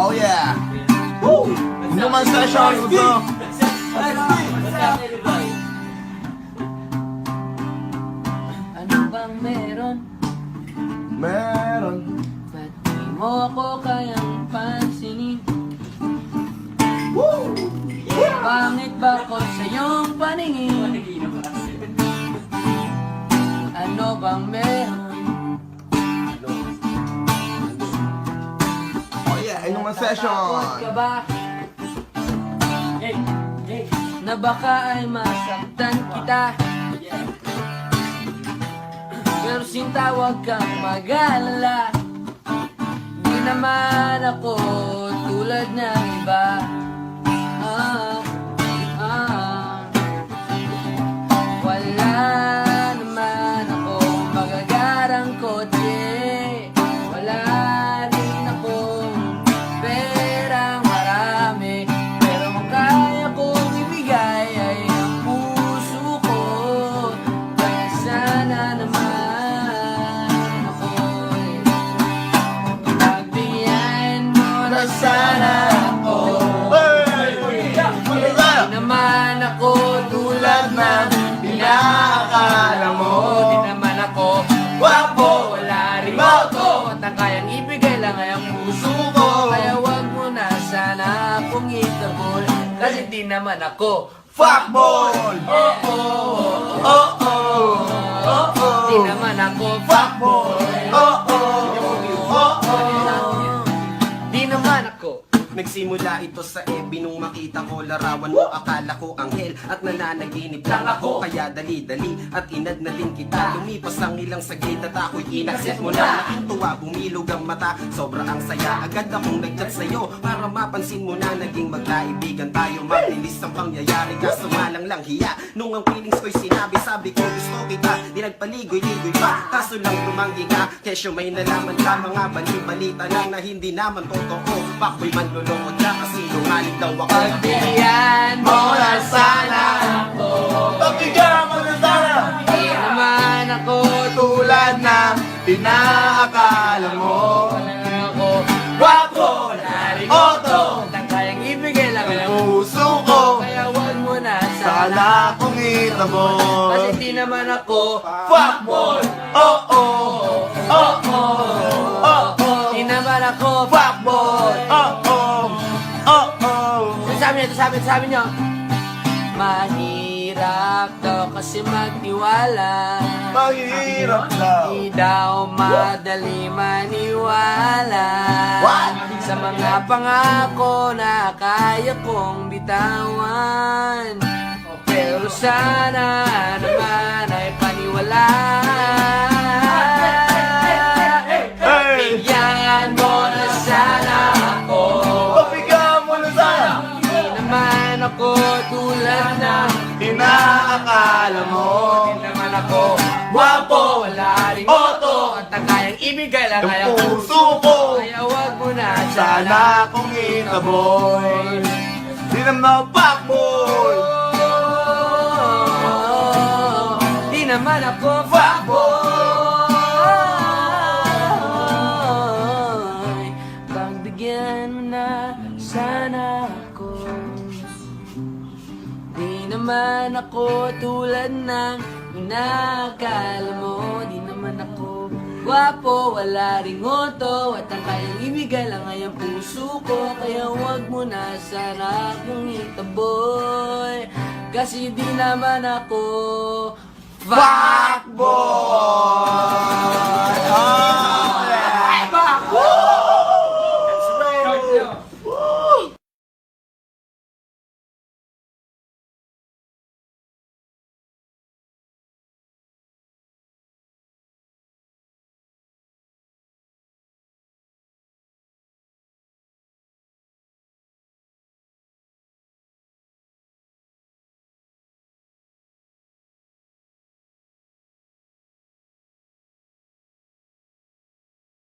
Oh yeah! Woo! Inuman session, bro! Ano bang meron? Meron. Ba't di mo ako kayang pansinin? Woo! Pangit ba ko sa iyong paningin? Ano bang meron? Oh yeah! Inuman Natatakot ka session! ba? Na baka ay masaktan kita. Pero sinta, huwag kang mag-alala. Di naman ako tulad ng iba. Wala naman akong magagarang kotse. Wala rin akong perang marami. Pero kung kaya kong ibigay ay ang puso ko. Kaya sana naman ako'y pagbigyan mo na sana ako. Di naman ako tulad ng inaakala mo. Di naman ako gwapo, wala rin moto. At ang kayang ibigay lang ay ang puso ko. Kaya wag mo na sana akong itabol. Kasi di naman ako Fuckboy! oh oh oh oh oh. Di naman ako fuckboy. Oh oh! Oh oh! Di naman ako. Nagsimula ito sa ebi nung makita ko larawan mo. Akala ko anghel at nananaginip lang ako. Kaya dali-dali at inad na din kita. Lumipas ang ilang saglit at ako'y inaccept mo na. Tuwa, bumilog ang mata, sobra ang saya. Agad akong nag-chat sa'yo para mapansin mo na naging magkaibigan tayo. Mabilis ang pangyayari kaso malang lang hiya. Nung ang feelings ko'y sinabi, sabi ko gusto kita. Di nagpaligoy-ligoy pa, kaso lang tumanggi ka. Kesyo may nalaman ka, mga bali-balita lang na hindi naman totoo. Pakboy man lulungkot ka kasi lungalig daw ako. Pagbigyan mo na sana ako. Pagbigyan mo na sana! Di naman ako Tulad ng inaakala mo. wala ako gwapo, wala rin moto. At ang kayang ibigay lang ang Puso ko, kaya wag mo na sana. sana kong itabol. Kasi di naman ako Fuckboy! Oh oh! Oh oh! Oh oh! Di naman ako fuckboy. Oh oh! Oh oh! Sabi nyo. Mahirap daw kasi magtiwala. Mahirap lang. Di daw madali maniwala. What? Sa mga pangako na kaya kong bitawan. Pero sana naman ay paniwala. Bigyan mo na sana ako. Pagbigyan mo na sana! Di naman ako tulad ng Inaakala mo. Di naman ako gwapo, wala ring moto. At ang kayang ibigay lang ay Ang ang puso ko, kaya wag mo na sana kong itabol. Di naman fuckboy. Di naman ako fuckboy. Pagbigyan mo na sana ako. Di naman ako tulad ng inakala mo. Di naman ako gwapo, wala ring moto. At ang kayang ibigay lang ay ang puso ko. Kaya wag mo na sana akong itaboy. Kasi di naman ako Fuckboy!